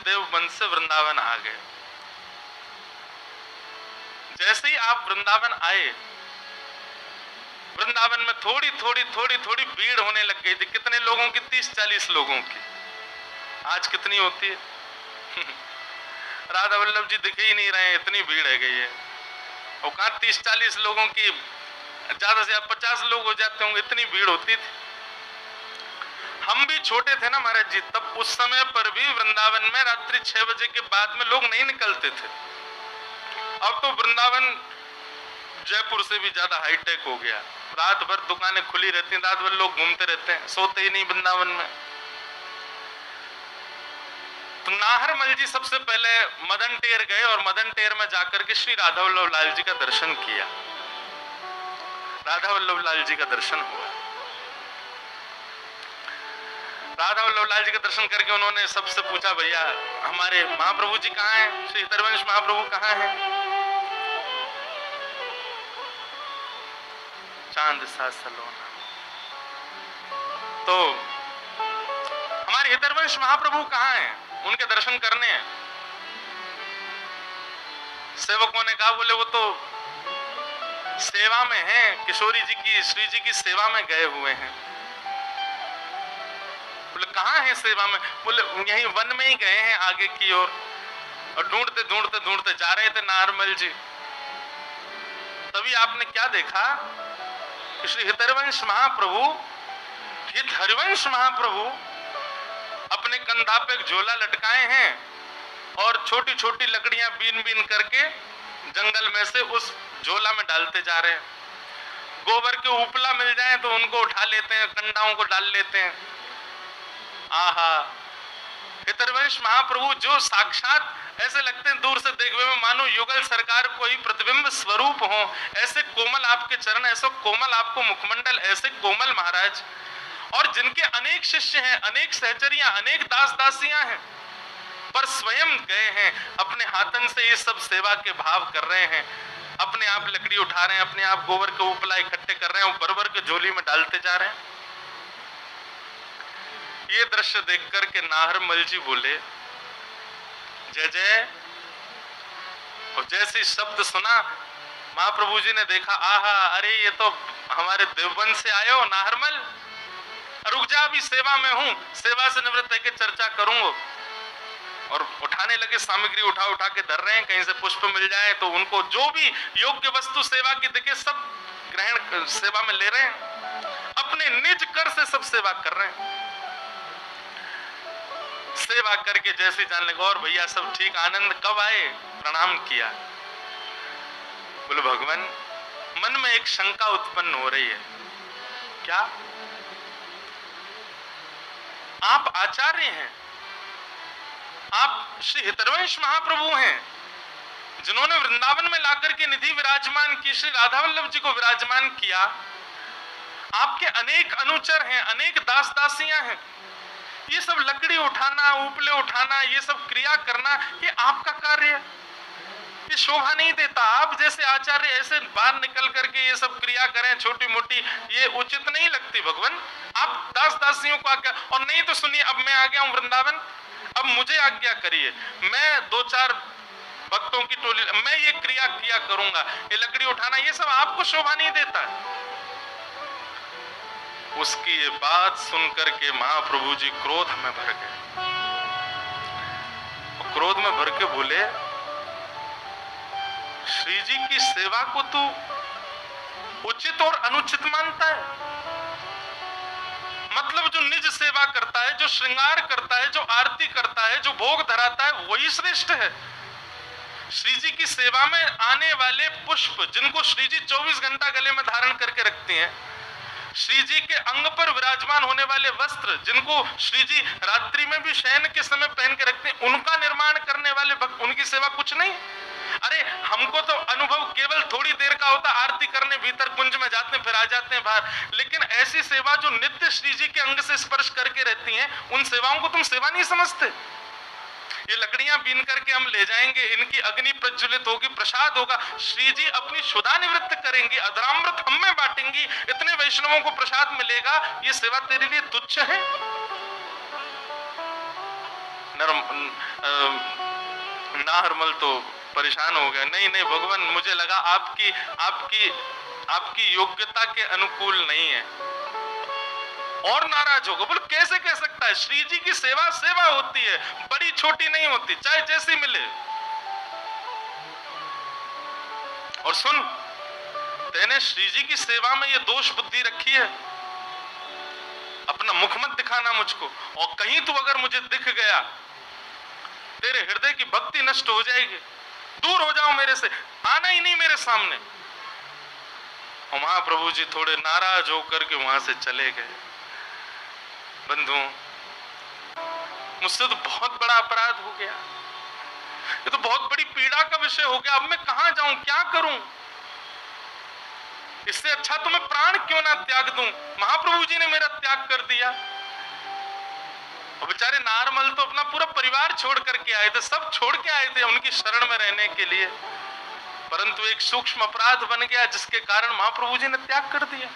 देवबंद से वृंदावन आ गए। जैसे ही आप वृंदावन आए, वृंदावन में थोड़ी थोड़ी भीड़ होने लग गई थी। कितने लोगों की? 30-40 लोगों की। आज कितनी होती है? राधा वल्लभ जी दिखे ही नहीं रहे, इतनी भीड़ है गई है। और कहाँ 30-40 लोगों की, ज्यादा से ज्यादा 50 लोग हो जाते होंगे, इतनी भीड़ होती थी। हम भी छोटे थे ना महाराज जी, तब उस समय पर भी वृंदावन में रात्रि 6 बजे के बाद में लोग नहीं निकलते थे। अब तो वृंदावन जयपुर से भी ज्यादा हाईटेक हो गया। रात भर दुकानें खुली रहती हैं, रात भर लोग घूमते रहते हैं, सोते ही नहीं वृंदावन में। तो नाहरमल जी सबसे पहले मदन टेर गए और मदन टेर में जाकर के श्री राधा वल्लभ लाल जी का दर्शन किया। राधा वल्लभ लाल जी का दर्शन हुआ। राधा वल्लभ लाल जी का दर्शन करके उन्होंने सबसे पूछा, भैया हमारे महाप्रभु जी कहाँ हैं? श्री हितरवंश महाप्रभु कहाँ हैं? चांद सा सलोना। तो हमारे हितरवंश महाप्रभु कहाँ हैं? उनके दर्शन करने हैं। सेवकों ने कहा, बोले वो तो सेवा में हैं, किशोरी जी की, श्री जी की सेवा में गए हुए हैं। बोले कहाँ है सेवा में? बोले यहीं वन में ही गए हैं आगे की ओर। और ढूंढते ढूंढते ढूंढते जा रहे थे नाहरमल जी। तभी आपने क्या देखा कि श्री हितरवंश महाप्रभु, हित हरिवंश महाप्रभु अपने कंधा पे एक झोला लटकाए हैं और छोटी छोटी लकड़ियां बीन बीन करके जंगल में से उस झोला में डालते जा रहे हैं। गोबर के उपला मिल जाए तो उनको उठा लेते हैं, कंडाओं को डाल लेते हैं। आहा, हितरवंश महाप्रभु जो साक्षात ऐसे लगते हैं दूर से देखने में मानो युगल सरकार को ही प्रतिबिंब स्वरूप हो। ऐसे कोमल आपके चरण, ऐसा कोमल आपको मुखमंडल, ऐसे कोमल महाराज। और जिनके अनेक शिष्य हैं, अनेक सहचरियां, अनेक दास दासियां हैं, पर स्वयं गए हैं अपने हाथन से ये सब सेवा के भाव कर रहे हैं। अपने आप लकड़ी उठा रहे हैं, अपने आप गोबर के उपला इकट्ठे कर रहे हैं और बरबर के झोली में डालते जा रहे हैं। ये दृश्य देखकर के नाहरमल जी बोले जय जय। और जैसे शब्द सुना, महाप्रभु जी ने देखा, आहा, अरे ये तो हमारे देवबंद से आए हो नाहरमल, रुक जा, अभी सेवा में हूं, सेवा से निवृत्त होकर चर्चा करूंगा। और उठाने लगे, सामग्री उठा उठा के धर रहे हैं, कहीं से पुष्प मिल जाए तो उनको जो भी योग्य वस्तु सेवा की दिखे सब ग्रहण सेवा में ले रहे हैं। अपने निज कर से सब सेवा कर रहे हैं। सेवा करके जैसे जान लगा, और भैया सब ठीक, आनंद कब आए? प्रणाम किया। बोले भगवान, मन में एक शंका उत्पन्न हो रही है। क्या? आप आचार्य हैं, आप श्री हितरवंश महाप्रभु हैं, जिन्होंने वृंदावन में लाकर के निधि विराजमान की, श्री राधा वल्लभ जी को विराजमान किया। आपके अनेक अनुचर हैं, अनेक दास दासियां हैं। ये सब लकड़ी उठाना, उपले उठाना, ये सब क्रिया करना, ये आपका कार्य है, ये शोभा नहीं देता। आप जैसे आचार्य ऐसे बाहर निकल करके ये सब क्रिया करें छोटी मोटी, ये उचित नहीं लगती भगवान। आप दास दासियों को आज्ञा, और नहीं तो सुनिए, अब मैं आ गया हूं वृंदावन, अब मुझे आज्ञा करिए, मैं 2-4 भक्तों की टोली, मैं ये क्रिया किया करूंगा। ये लकड़ी उठाना, ये सब आपको शोभा नहीं देता। उसकी ये बात सुनकर के महाप्रभु जी क्रोध में भर गए। क्रोध में भर के बोले, श्री जी की सेवा को तू उचित और अनुचित मानता है? मतलब जो निज सेवा करता है, जो श्रृंगार करता है, जो आरती करता है, जो भोग धराता है, वही श्रेष्ठ है। श्री जी की सेवा में आने वाले पुष्प, जिनको श्री जी 24 घंटा गले में धारण करके रखते हैं, श्री जी के अंग पर विराजमान होने वाले वस्त्र, जिनको श्री जी रात्रि में भी शयन के समय पहन के रखते हैं, उनका निर्माण करने वाले भक्त, उनकी सेवा कुछ नहीं। अरे हमको तो अनुभव केवल थोड़ी देर का होता, आरती करने भीतर कुंज में जाते हैं, फिर आ जाते हैं बाहर। लेकिन ऐसी सेवा जो नित्य श्री जी के अंग से स्पर्श करके रहती हैं, उन सेवाओं को तुम सेवा नहीं समझते। ये लकड़ियां बीन करके हम ले जाएंगे, इनकी अग्नि प्रज्वलित होगी, प्रसाद होगा, श्री जी अपनी क्षुधा निवृत्त करेंगी, अधरामृत हम में बांटेंगी, इतने वैष्णवों को प्रसाद मिलेगा, ये सेवा तेरे लिए तुच्छ है? नाहरमल तो परेशान हो गया। नहीं नहीं भगवान, मुझे लगा आपकी आपकी आपकी योग्यता के अनुकूल नहीं है। और नाराज होगा, बोले कैसे कह सकता है? श्री जी की सेवा सेवा होती है, बड़ी छोटी नहीं होती, चाहे जैसी मिले। और सुन, तेने श्री जी की सेवा में ये दोष बुद्धि रखी है, अपना मुख मत दिखाना मुझको, और कहीं तू अगर मुझे दिख गया, तेरे हृदय की भक्ति नष्ट हो जाएगी। दूर हो जाओ मेरे से, आना ही नहीं मेरे सामने। और महाप्रभु जी थोड़े नाराज होकर के वहां से चले गए। बंधुओं, मुझसे तो बहुत बड़ा अपराध हो गया, ये तो बहुत बड़ी पीड़ा का विषय हो गया। अब मैं कहां जाऊं, क्या करूं? इससे अच्छा तो मैं प्राण क्यों ना त्याग दूं। महाप्रभु जी ने मेरा त्याग कर दिया। और बेचारे नारमल तो अपना पूरा परिवार छोड़ करके आए थे, सब छोड़ के आए थे उनकी शरण में रहने के लिए, परंतु एक सूक्ष्म अपराध बन गया जिसके कारण महाप्रभु जी ने त्याग कर दिया।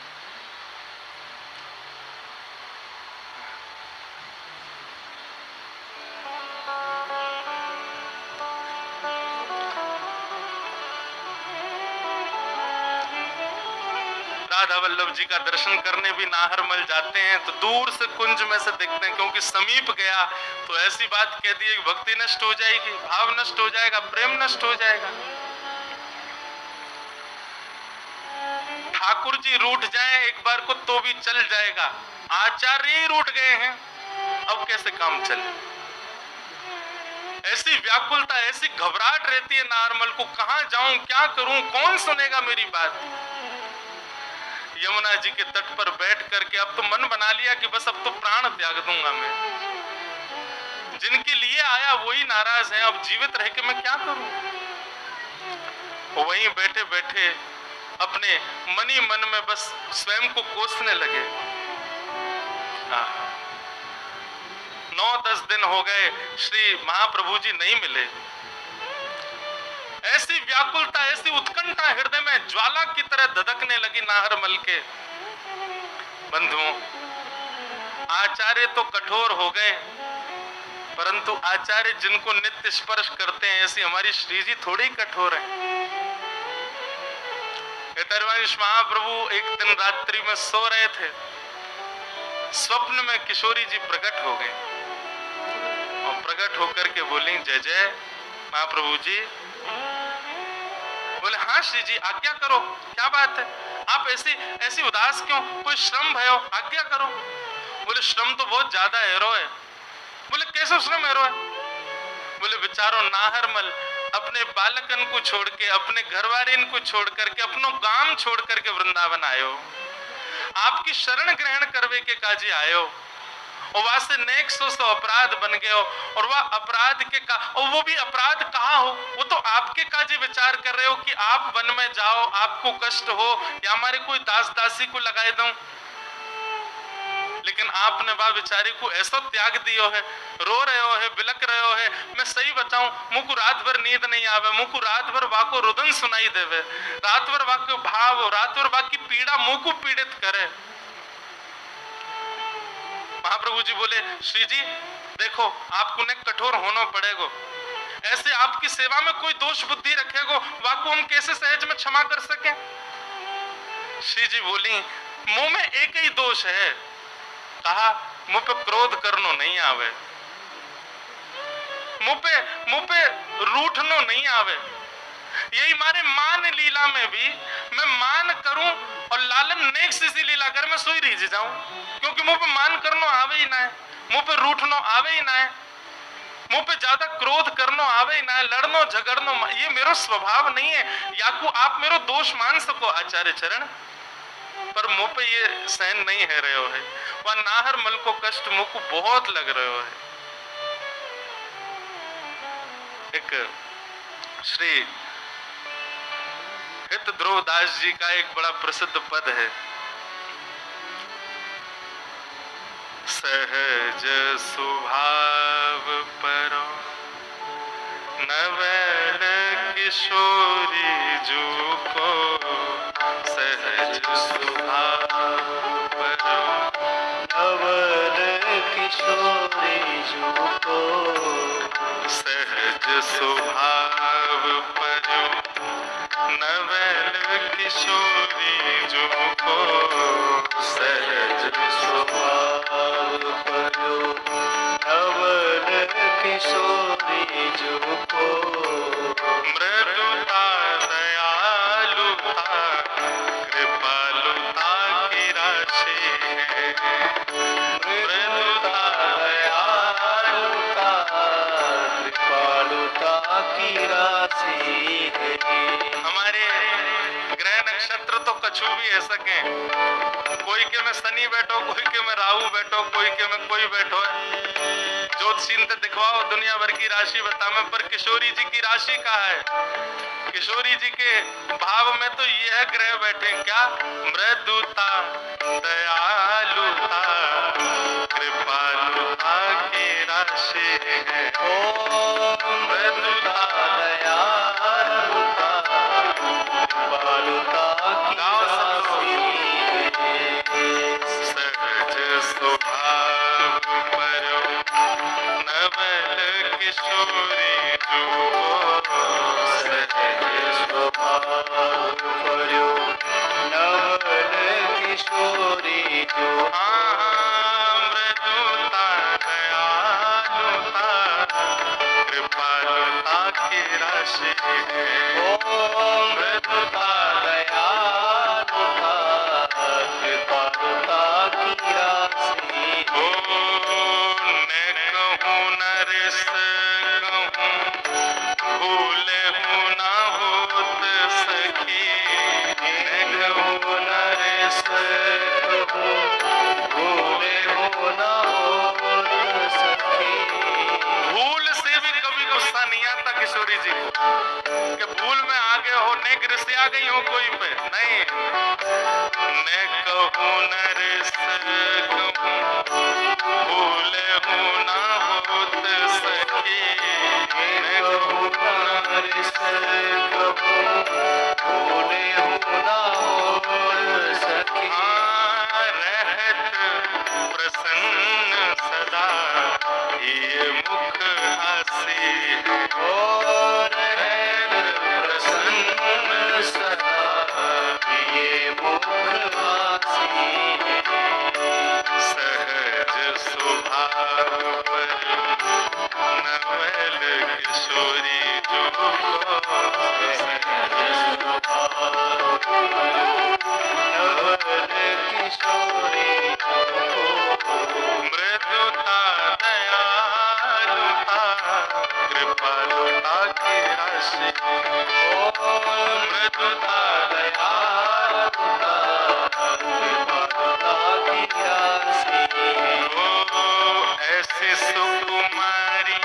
राधा वल्लभ जी का दर्शन करने भी नाहरमल जाते हैं तो दूर से कुंज में से देखते हैं, क्योंकि समीप गया तो ऐसी बात कह दी कि भक्ति नष्ट हो जाएगी, भाव नष्ट हो जाएगा, प्रेम नष्ट हो जाएगा। ठाकुर जी रूठ जाए एक बार को तो भी चल जाएगा, आचार्य ही रूठ गए हैं, अब कैसे काम चले? ऐसी व्याकुलता, ऐसी घबराहट रहती है नारमल को, कहां जाऊं, क्या करूं, कौन सुनेगा मेरी बात? यमुना जी के तट पर बैठ करके अब तो मन बना लिया कि बस अब तो प्राण त्याग दूंगा मैं। जिनके लिए आया वही नाराज है, अब जीवित रह के मैं क्या करूं? वहीं बैठे बैठे अपने मनी मन में बस स्वयं को कोसने लगे। 9-10 दिन हो गए, श्री महाप्रभु जी नहीं मिले। ऐसी व्याकुलता, ऐसी उत्कंठा हृदय में ज्वाला की तरह धधकने लगी नाहरमल के। बंधुओं, आचार्य तो कठोर हो गए, परंतु आचार्य जिनको नित्य स्पर्श करते हैं, ऐसी हमारी श्री जी थोड़ी कठोर है। महाप्रभु एक दिन रात्रि में सो रहे थे, स्वप्न में किशोरी जी प्रकट हो गए और प्रकट होकर के बोली, जय जय महाप्रभु जी। बोले हाँ श्री जी, आज्ञा करो, क्या बात है, आप ऐसी उदास क्यों, कोई श्रम भयो, आज्ञा करो। बोले श्रम तो बहुत ज्यादा हैरो है। बोले कैसे श्रम हैरो है? बोले बेचारो नाहरमल अपने बालकन को छोड़ के, अपने घरवारीन को छोड़ करके, अपनो गांव छोड़ करके वृंदावन आयो, आपकी शरण ग्रहण करवे के काजी आयो, और वहां से नेक सो अपराध बन गए हो, और वह अपराध के और वो भी अपराध कहा हो, वो तो आपके काजी विचार कर रहे हो कि आप वन में जाओ, आपको कष्ट हो, या हमारे कोई दास दासी को लगाए दूं। लेकिन आपने वह बेचारी को ऐसा त्याग दियो है, रो रहे हो है, बिलक रहे हो है। मैं सही बताऊं, मुझको रात भर नींद नहीं आवे, मुझको रात भर वाको रुदन सुनाई देवे, रात भर वाको भाव, रात भर वाकी पीड़ा मुझको पीड़ित करे। महाप्रभु जी बोले, श्री जी देखो, आपको ने कठोर होना पड़ेगा, ऐसे आपकी सेवा में कोई दोष बुद्धि रखेगो, वाको हम कैसे सहज में क्षमा कर सके? श्री जी बोली, मुंह में एक ही दोष है, कहा मुंह पे क्रोध करनो नहीं आवे, मुंह पे रूठनो नहीं आवे। यही मारे मान लीला में भी मैं मान करूं और लालन नेक सी लीला कर मैं सोई रही जाऊं, क्योंकि मुंह पे मान करनो आवे ही ना है, मुंह पे रूठनो आवे ही ना है, मुंह पे ज्यादा क्रोध करनो आवे ही ना है, लड़नो झगड़नो ये मेरा स्वभाव नहीं है। याकू आप मेरो दोष मान सको आचार्य चरण, पर मुंह पे ये सहन नहीं है रहे हो है, वह नाहरमल को कष्ट मुंह को बहुत लग रहे हो है। एक श्री हित ध्रुवदास जी का एक बड़ा प्रसिद्ध पद है, सहज स्वभाव परो नवल किशोरी जू को, सहज स्वभाव परो नवल किशोरी जू को सहज स्वभाव पर्यो नवल किशोरी जू को सहज स्वभाव पर्यो नवल किशोरी जू को मृदुता दयालुता कृपालुता की राशि है। मृदुता दयालुता कृपालुता की राशि है। हमारे ग्रह नक्षत्र तो कछु भी है सके, कोई के में शनि बैठो, कोई के में राहु बैठो, कोई के में कोई बैठो है। ज्योतिषी से दिखवाओ, दुनिया भर की राशि बतावे, पर किशोरी जी की राशि कहाँ है? किशोरी जी के भाव में तो यह ग्रह बैठे क्या? मृदुता दयालुता कृपालुता की राशि है। ओ मृदुता दयालुता कृपालुता की राशि है। सहज स्वभाव पर्यो नवल किशोरी जू को सहज स्वभाव पर्यो नवल किशोरी जू मृदुता दयालुता कृपालुता की राशि है। ओ मृदुता दयालुता कृपालुता की राशि ओ मैं कहूँ नरेश कहूँ भूल हूँ ना होत सखी। मैं कहूँ नरेश कहूँ भूले हो ना होत सखी। भूल से भी कभी गुस्सा नहीं आता किशोरी जी को कि भूल में आगे हो, नेक रिश्ते आ गई हो कोई पे नहीं। मैं कहूँ नरेश कहूँ भूल हूँ ना होत सखी। मैं कहूँ नरेश कहूँ भूले हो ना होत सखी। रहत प्रसन्न सदा ये मुख हासी। ओ रहत प्रसन्न सदा ये मुख हासी है। सहज स्वभाव पर्यो नवल किशोरी जू को नवल किशोरी जू को मृदुता दयालुता कृपालुता की राशि। मृदुता दयालुता कृपालुता की राशि है। ओ ऐसी सुकुमारी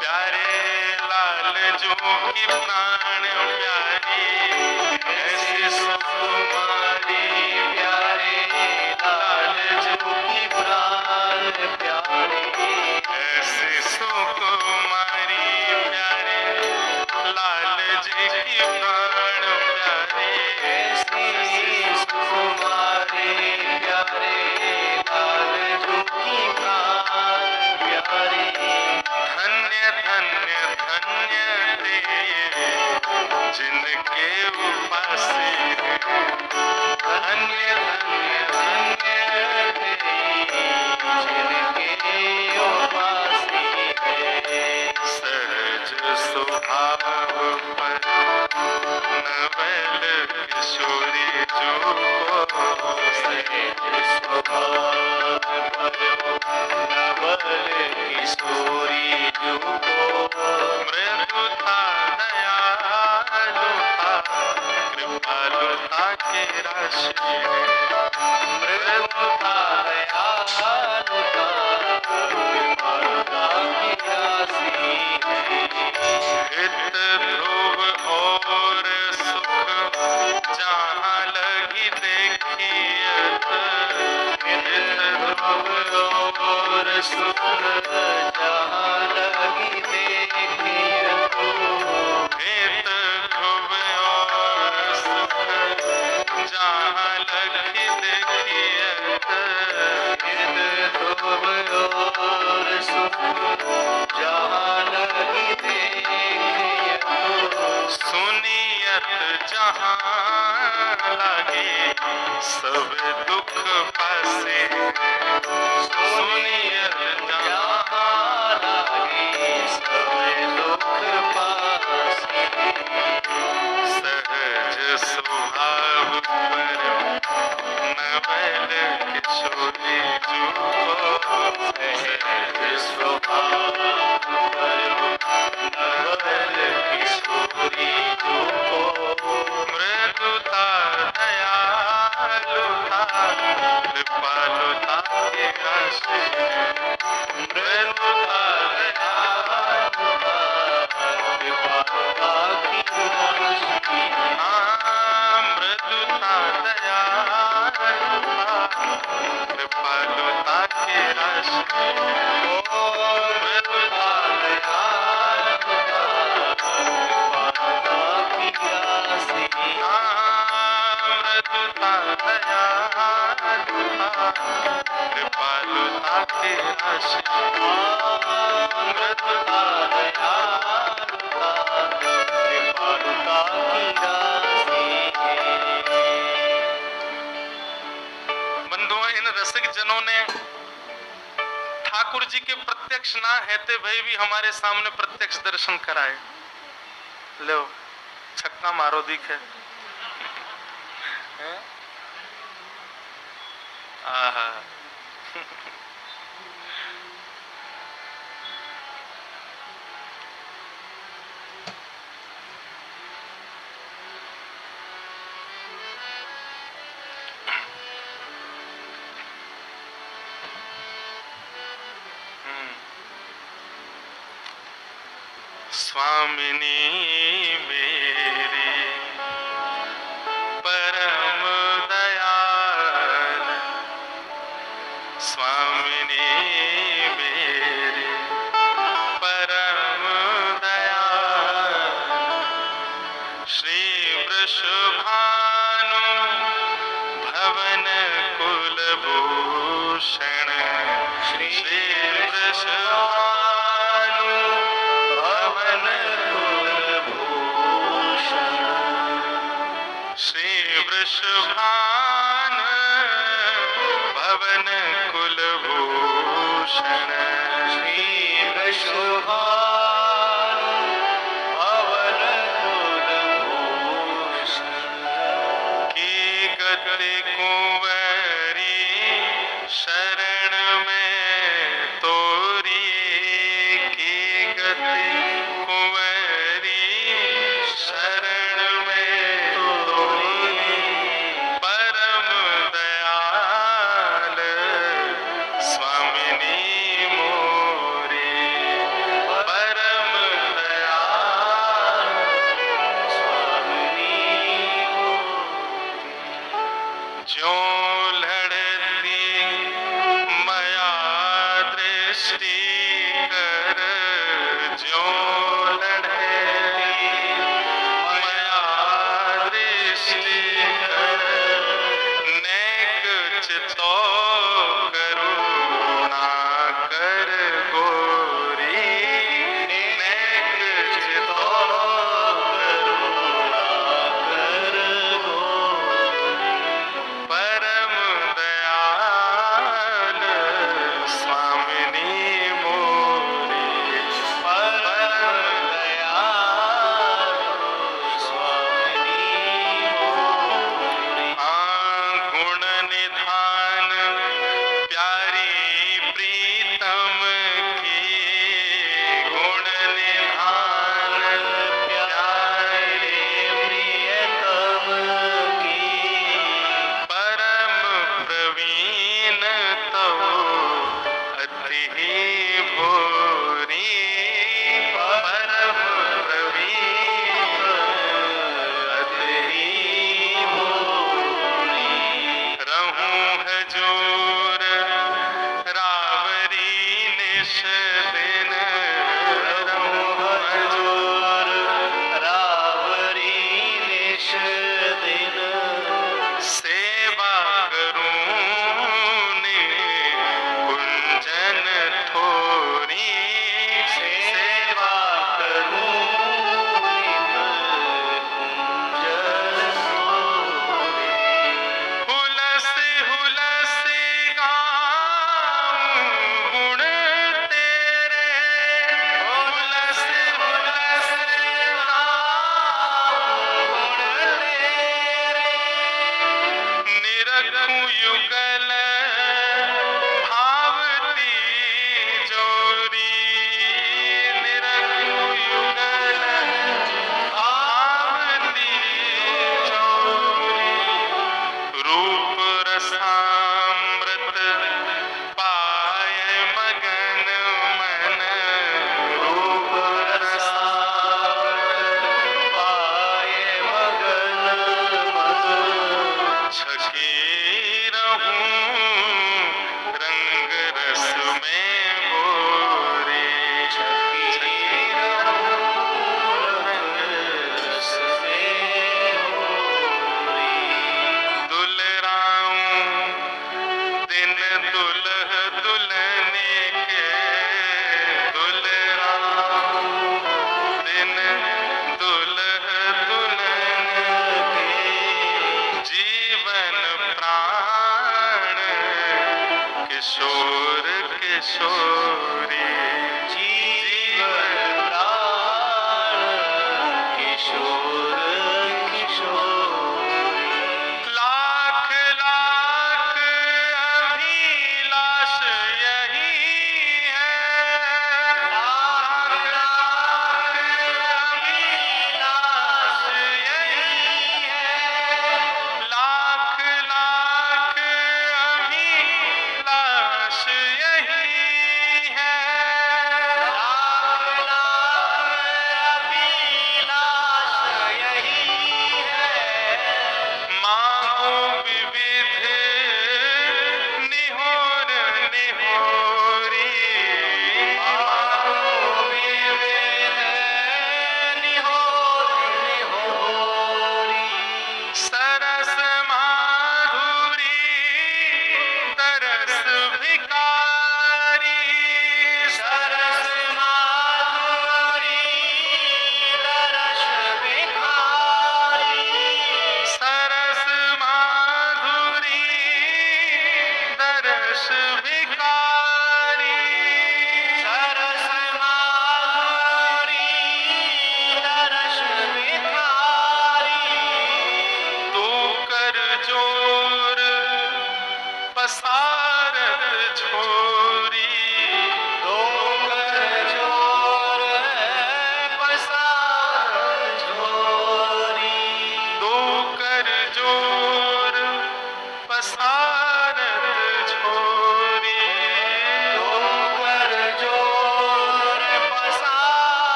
प्यारे लाल जू की प्राण प्यारी। ऐसी सुकुमारी प्यारे लाल जू की प्राण प्यारे। ऐसी सुकुमारी प्यारे लाल जी की प्राण प्यारी। ऐसी सुकुमारी प्यारे लाल जू की प्राण प्यारे। धन्य धन्य धन्य ते जिनके उपासी। धन्य धन्य धन्य जिनके उपासी है। सहज स्वभाव पर नवल किशोरी जू को सहज स्वभाव पर्यो नवल किशोरी जू को मृदुता दयालुता कृपालुता की राशि है। मृदुता दयालुता कृपालुता की राशि है। हित ध्रुव और सुख जहाँ लगी देखियत। हित ध्रुव और सुख जहाँ लगी देखियत। हित ध्रुव और सुख जहाँ जहां लागे सब दुख पासे सुनियत जहां लागे सब दुख पासे सहज स्वभाव पर नवल किशोरी जुको सहज स्वभाव करो नवल किशोरी जुको मृदुता दयालुता कृपालुता के आश्रय मृदुता कृपालुता की राशि मृदुता दयालुता कृपालुता के राशि मृदुता दयालुता कृपालुता की राशि मृदुता दयालुता कृपालुता के राशि मृदुता दयालुता कृपालुता की राशि बंधुओं, इन रसिक जनों ने ठाकुर जी के प्रत्यक्ष ना हेते भाई भी हमारे सामने प्रत्यक्ष दर्शन कराए। लो छक्का मारो दिखे आहा स्वामिनी मेरी परम दयाल स्वामिनी मेरी परम दयाल श्री वृषभानु भवन कुलभूषण श्री वृषभानु भवन कुलभूषण श्री वृषभान भवन कुलभूषण श्री वृषभान भवन कुलभूषण की गति कुंवरी शरण में तोरी की गति कुंवरी शरण में तोरी पर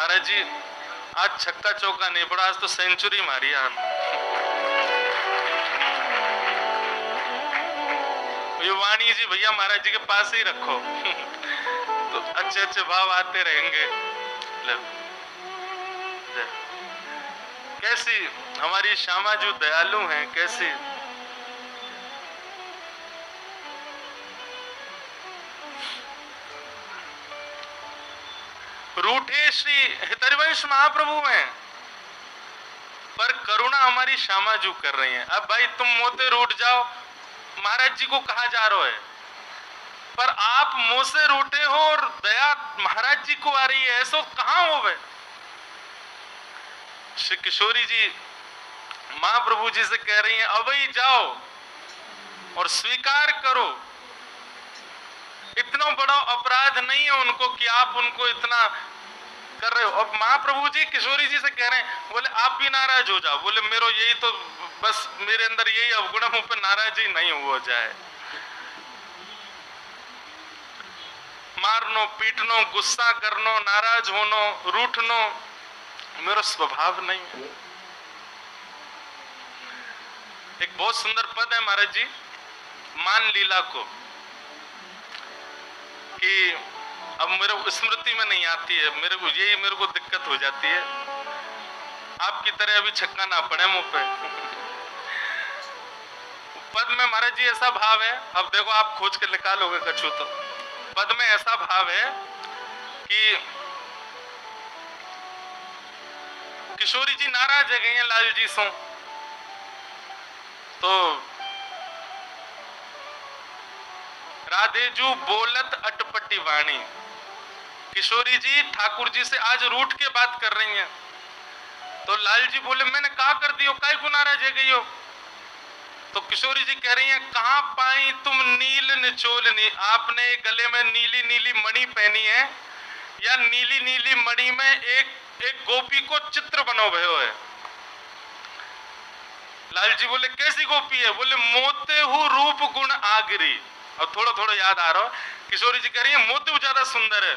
महाराज जी आज छक्का चौका नहीं पड़ा, आज तो सेंचुरी मारी आप। ये वाणी जी भैया महाराज जी के पास ही रखो तो अच्छे अच्छे भाव आते रहेंगे। कैसी हमारी श्यामा जो दयालु हैं, कैसी रूठे श्री हितरिवंश महाप्रभु हैं, पर करुणा हमारी श्यामा जी कर रही हैं। अब भाई तुम मोते रूठ जाओ, महाराज जी को कहा जा रहा है, पर आप मुंह से रूठे हो और दया महाराज जी को आ रही है, ऐसा कहां हो गए? श्री किशोरी जी महाप्रभु जी से कह रही हैं अब ही जाओ और स्वीकार करो। इतना बड़ा अपराध नहीं है उनको कि आप उनको इतना कर रहे हो। और महाप्रभु जी किशोरी जी से कह रहे हैं, बोले आप भी नाराज हो जाओ। बोले मेरो यही तो बस मेरे अंदर यही अवगुण है, मुझ पर नाराज ही नहीं हो जाए। मारनो पीटनो गुस्सा करनो नाराज होनो रूठनो मेरा स्वभाव नहीं है। एक बहुत सुंदर पद है महाराज जी मान लीला को, कि अब मेरे स्मृति में नहीं आती है, मेरे को दिक्कत हो जाती है। आपकी तरह अभी छक्का ना पड़े मुंह पे। पद में महाराज जी ऐसा भाव है, अब देखो आप खोज के निकालोगे कछु तो पद में ऐसा भाव है कि किशोरी जी नाराज है गई हैं लाल जी सो, तो राधेजू बोलत अटपटी वाणी। किशोरी जी ठाकुर जी से आज रूठ के बात कर रही हैं, तो लाल जी बोले मैंने कहा कर दियो, काय को नाराज है गई हो? तो किशोरी जी कह रही हैं कहां पाई तुम नील निचोलनी, आपने गले में नीली नीली मणि पहनी है या नीली नीली मणि में एक गोपी को चित्र बनो भयो है। लाल जी बोले कैसी गोपी है? बोले मोते हु रूप गुण आगरी। और थोड़ा थोड़ा याद आ रहा हो, किशोरी जी कह रही है मोते ज्यादा सुंदर है,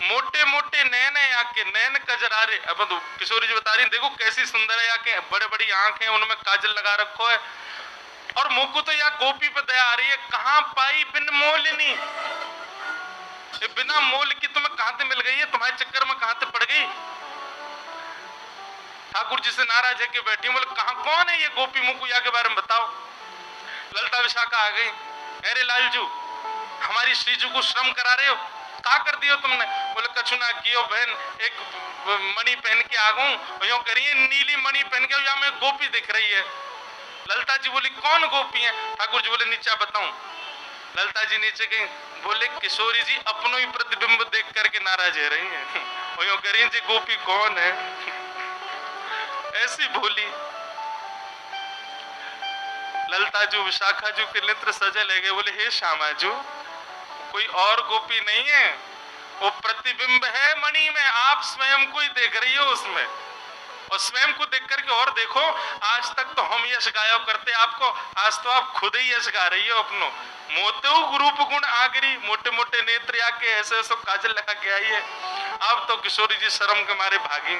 मोटे मोटे नैन है आके नैन कजरारे। अब तो किशोरी जी बता रही है देखो कैसी सुंदर है, आके बड़े बड़ी आंखें उनमें काजल लगा रखो है, और मुंह को तो या गोपी पे दया आ रही है। कहां पाई बिन मोलिनी, बिना मोल की तुम्हें कहां से मिल गई है, तुम्हारे चक्कर में कहां से पड़ गई? ठाकुर जी से नाराज है कि बैठी, बोले कहां कौन है ये गोपी, मुकुया के बारे में बताओ। ललता विशाखा आ गई, अरे लालजू हमारी श्रीजू को श्रम करा रहे हो, क्या कर दियो तुमने? बोले कछु ना कियो बहन, एक मणि पहन के आ गऊं, यूं करिए नीली मणि पहन के या मैं गोपी दिख रही है। ललता जी बोली कौन गोपी है? ठाकुर जी बोले नीचा बताऊं। ललता जी नीचे गई, बोले किशोरी जी अपनो ही प्रतिबिंब देख करके नाराज है रही है, यूं करिए जी गोपी कौन है? ऐसी बोली। ललता जू विशाखा जू के नेत्र सजे ले गए, बोले हे श्यामा जू कोई और गोपी नहीं है, वो प्रतिबिंब है मणि में, आप स्वयं को ही देख रही हो उसमें, और स्वयं को देख करके और देखो। आज तक तो हम यश गाया करते आपको, आज तो आप खुद ही यश गा रही हो अपनो। मोते रूप गुण आगरी, मोटे मोटे नेत्र आके ऐसे ऐसे काजल लगा के आई है। अब तो किशोरी जी शर्म के मारे भागी।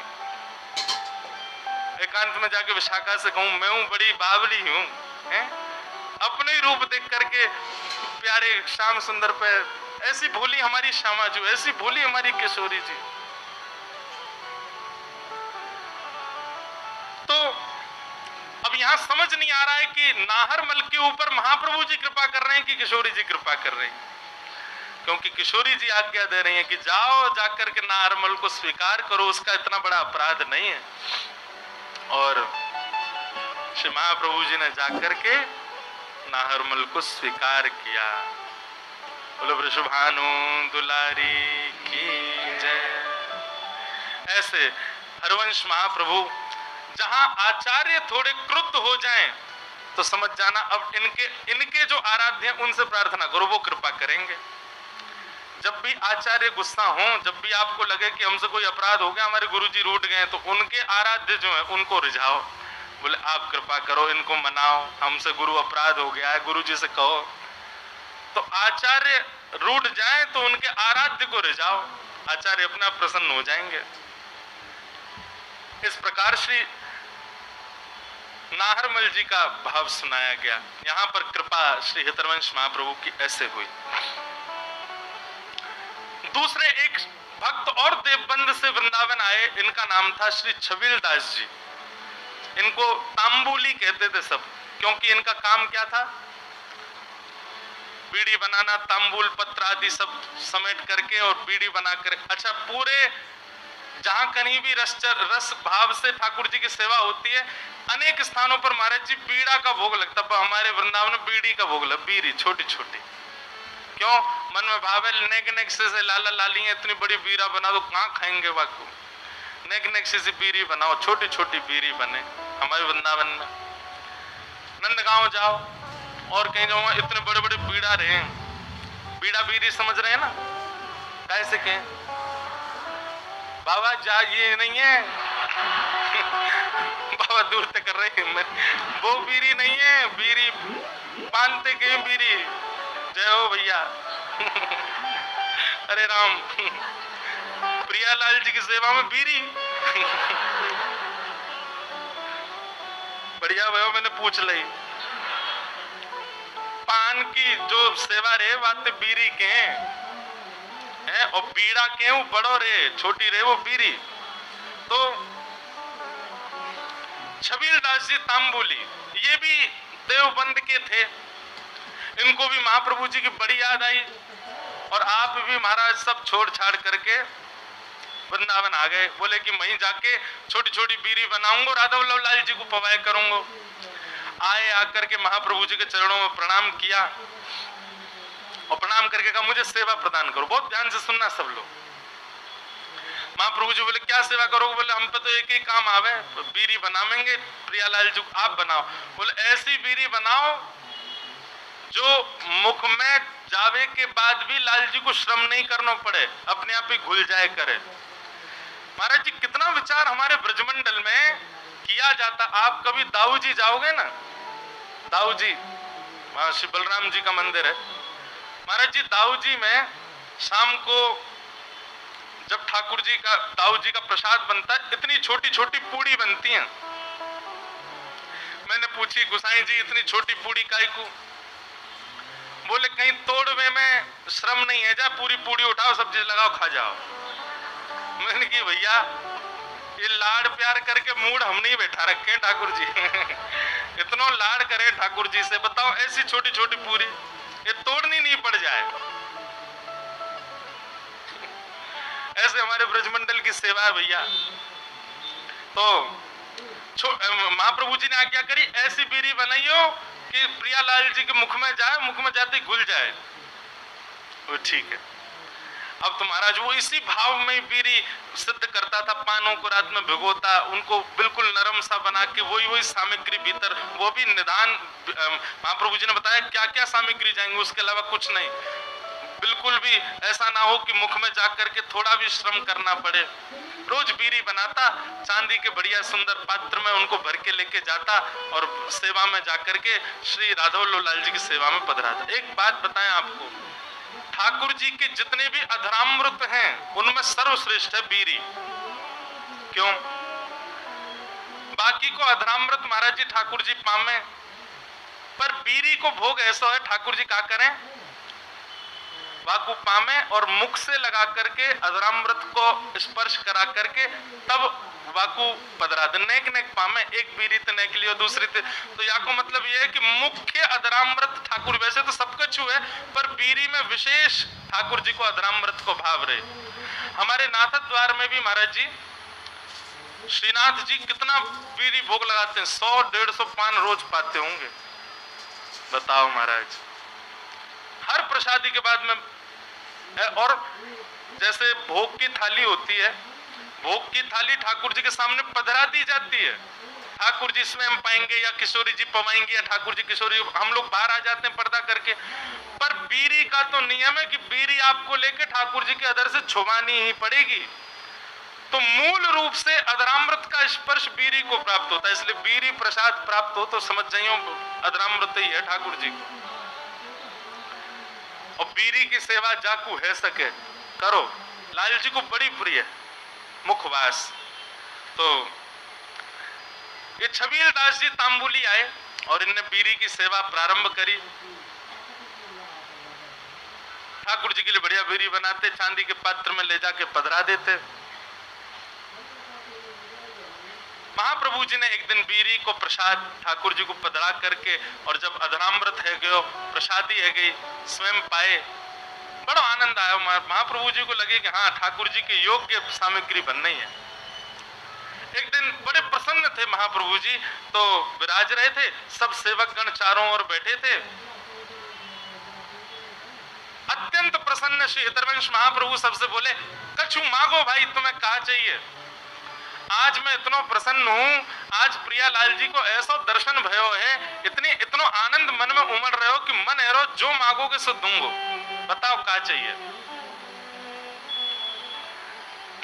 एकांत में जाके विशाखा से कहूं मैं हूं बड़ी बावली हूं, अपने ही रूप देख करके प्यारे श्याम सुंदर पे। ऐसी भोली हमारी श्यामा जी, ऐसी भोली हमारी किशोरी जी। तो अब यहां समझ नहीं आ रहा है कि नाहरमल के ऊपर महाप्रभु जी कृपा कर रहे हैं कि किशोरी जी कृपा कर रही हैं, क्योंकि किशोरी जी आज्ञा दे रही हैं कि जाओ जाकर के नाहरमल को स्वीकार करो, उसका इतना बड़ा अपराध नहीं है। और श्री महाप्रभु जी ने जाकर के नाहरमल को स्वीकार किया। बोलो वृषभानु दुलारी की जय। ऐसे हरवंश महाप्रभु जहां आचार्य थोड़े क्रुद्ध हो जाएं तो समझ जाना अब इनके जो आराध्य हैं उनसे प्रार्थना करो, वो कृपा करेंगे। जब भी आचार्य गुस्सा हो, जब भी आपको लगे कि हमसे कोई अपराध हो गया, हमारे गुरुजी रूठ गए, तो उनके आराध्य जो है उनको रिझाओ, बोले आप कृपा करो, इनको मनाओ, हमसे गुरु अपराध हो गया है, गुरुजी से कहो। तो आचार्य रूठ जाए तो उनके आराध्य को रिझाओ, आचार्य अपना प्रसन्न हो जाएंगे। इस प्रकार श्री नाहरमल जी का भाव सुनाया गया। यहाँ पर कृपा श्री हितरवंश महाप्रभु की ऐसे हुई। दूसरे एक भक्त और देवबंद से वृंदावन आए, इनका नाम था श्री छबील दास जी। इनको तांबूली कहते थे सब, क्योंकि इनका काम क्या था? बीड़ी बनाना, तांबूल पत्र आदि सब समेट करके और बीड़ी बनाकर। अच्छा, पूरे जहां कहीं भी रस भाव से ठाकुर जी की सेवा होती है, अनेक स्थानों पर महाराज जी बीड़ा का भोग लगता है। हमारे वृंदावन में बीड़ी का भोग लग, बीड़ी छोटी छोटी। क्यों? मन में भाव है नेक नेक से लाला लाली है, इतनी बड़ी बीड़ा बना दो, कहाँ खाएंगे वाकू? नेक नेक से बीड़ी बनाओ, छोटी छोटी बीड़ी बने। हमारे वृंदावन में नंदगांव जाओ और कहीं जाओ, इतने बड़े बड़े बीड़ा रहे। बीड़ा बीड़ी समझ रहे हैं ना? कैसे कहें बाबा जा, ये नहीं है बाबा दूर तक कर रहे हैं, वो बीड़ी नहीं है, बीड़ी बांधते गए बीड़ी। जय हो भैया अरे राम प्रियालाल जी की सेवा में बीड़ी बढ़िया भैया, मैंने पूछ ली। पान की जो सेवा रे बात बीड़ी के हैं, और बीड़ा के वो बड़ो रे, छोटी रे वो बीड़ी। तो छबील दास जी तांबूली, ये भी देवबंद के थे। इनको भी महाप्रभु जी की बड़ी याद आई, और आप भी महाराज सब छोड़ छाड़ करके वृंदावन आ गए। बोले कि वहीं जाके छोटी छोटी बीड़ी बनाऊंगा, राधा वल्लभ लाल जी को पवाए करूंगा। आए, आकर के महाप्रभु जी के चरणों में प्रणाम किया, और प्रणाम करके कहा मुझे सेवा प्रदान करो। बहुत ध्यान से सुनना सब लोग। महाप्रभु जी बोले क्या सेवा करोगे? बोले हम पे तो एक ही काम आवे, बीड़ी बनावेंगे, प्रियालाल जी आप बनाओ। बोले ऐसी बीड़ी बनाओ जो मुख में जावे के बाद भी लाल जी को श्रम नहीं करना पड़े, अपने आप ही घुल जाए करे। महाराज जी कितना विचार हमारे ब्रजमंडल में किया जाता। आप कभी दाऊ जी जाओगे ना, दाऊ जी वहां श्री बलराम जी का मंदिर है। महाराज जी दाऊ जी में शाम को जब ठाकुर जी का, दाऊ जी का प्रसाद बनता है, इतनी छोटी छोटी पूड़ी बनती हैं। मैंने पूछी गुसाई जी इतनी छोटी पूड़ी काई को? बोले कहीं तोड़वे में श्रम नहीं है, जा पूरी पूड़ी उठाओ, सब्जी लगाओ, खा जाओ। मैंने की भैया ये लाड़ प्यार करके मूड हम नहीं बैठा रखे ठाकुर जी इतना लाड़ करे ठाकुर जी से, बताओ ऐसी छोटी छोटी पूरी ये तोड़नी नहीं पड़ जाए। ऐसे हमारे ब्रजमंडल की सेवा है भैया। तो महाप्रभु जी ने आज्ञा करी ऐसी बीड़ी बनाइयो कि प्रियालाल जी के मुख में जाए, मुख में जाते ही घुल जाए। वो ठीक है। अब तो महाराज वो इसी भाव में बीड़ी सिद्ध करता था, पानों को रात में भिगोता, उनको बिल्कुल नरम सा बना के वही सामग्री भीतर, वो भी निदान महाप्रभु जी ने बताया क्या क्या सामग्री जाएंगे, उसके अलावा कुछ नहीं। बिल्कुल भी ऐसा ना हो कि मुख में जाकर के थोड़ा भी श्रम करना पड़े। रोज बीड़ी बनाता, चांदी के बढ़िया सुंदर पात्र में उनको भर के लेके जाता, और सेवा में जाकर के श्री राधा वल्लभ लाल जी की सेवा में पधराता। एक बात बताएं आपको, ठाकुर जी के जितने भी अधरामृत हैं उनमें सर्वश्रेष्ठ है बीड़ी। क्यों? बाकी को अधरामृत महाराज जी ठाकुर जी पामे, पर बीड़ी को भोग ऐसा है ठाकुर जी क्या करें, वाकु पामे और मुख से लगा करके अधरामृत को स्पर्श करा करके तब वाकु पधरा दे। नेक नेक पामे, एक बीड़ी तो नेक लियो, दूसरी तो या को मतलब ये है कि मुख्य अधरामृत ठाकुर, वैसे तो सबका छू है पर बीड़ी में विशेष ठाकुर जी को अधरामृत को भाव रहे। हमारे नाथ द्वार में भी महाराज जी श्रीनाथ जी कितना बीड़ी भोग लगाते हैं, 100-150 पान रोज पाते होंगे। बताओ महाराज, हर प्रसादी के बाद में। और जैसे भोग की थाली होती है, भोग की थाली ठाकुर जी के सामने पधरा दी जाती है। ठाकुर जी स्वयं पाएंगे या किशोरी जी पवाएंगे या ठाकुर जी किशोरी, हम लोग बाहर आ जाते हैं पर्दा करके। पर बीड़ी का तो नियम है कि बीड़ी आपको लेके ठाकुर जी के अधर से छुपानी ही पड़ेगी। तो मूल रूप से अधरामृत का स्पर्श बीड़ी को प्राप्त होता है, इसलिए बीड़ी प्रसाद प्राप्त हो तो समझ जाइयो अधरामृत ही है ठाकुर जी को। और बीड़ी की सेवा जाकू है सके करो, लाल जी को बड़ी प्रिय मुखवास। तो ये छबील दास जी तांबुली आए और इनने बीरी की सेवा प्रारंभ करी। ठाकुर जी के लिए बढ़िया बीरी बनाते, चांदी के पात्र में ले जाके पधरा देते। महाप्रभु जी ने एक दिन बीरी को प्रसाद ठाकुर जी को पधरा करके, और जब अधरामृत है गयो, प्रसादी है गई, स्वयं पाए, बड़ा आनंद आया। महाप्रभु जी को लगे कि हाँ, ठाकुर जी के योग्य सामग्री बन रही है। एक दिन बड़े प्रसन्न थे महाप्रभु जी, तो विराज रहे थे, सब सेवक गण चारों ओर बैठे थे। अत्यंत प्रसन्न श्री हितरवंश महाप्रभु सबसे बोले, कछु मांगो भाई, तुम्हें क्या चाहिए। आज मैं इतना प्रसन्न हूँ, आज प्रियालाल जी को ऐसा दर्शन भयो है, इतनो आनंद मन में उमड़ रहे हो कि मन एरो जो मांगोगे सो दूंगो, बताओ क्या चाहिए।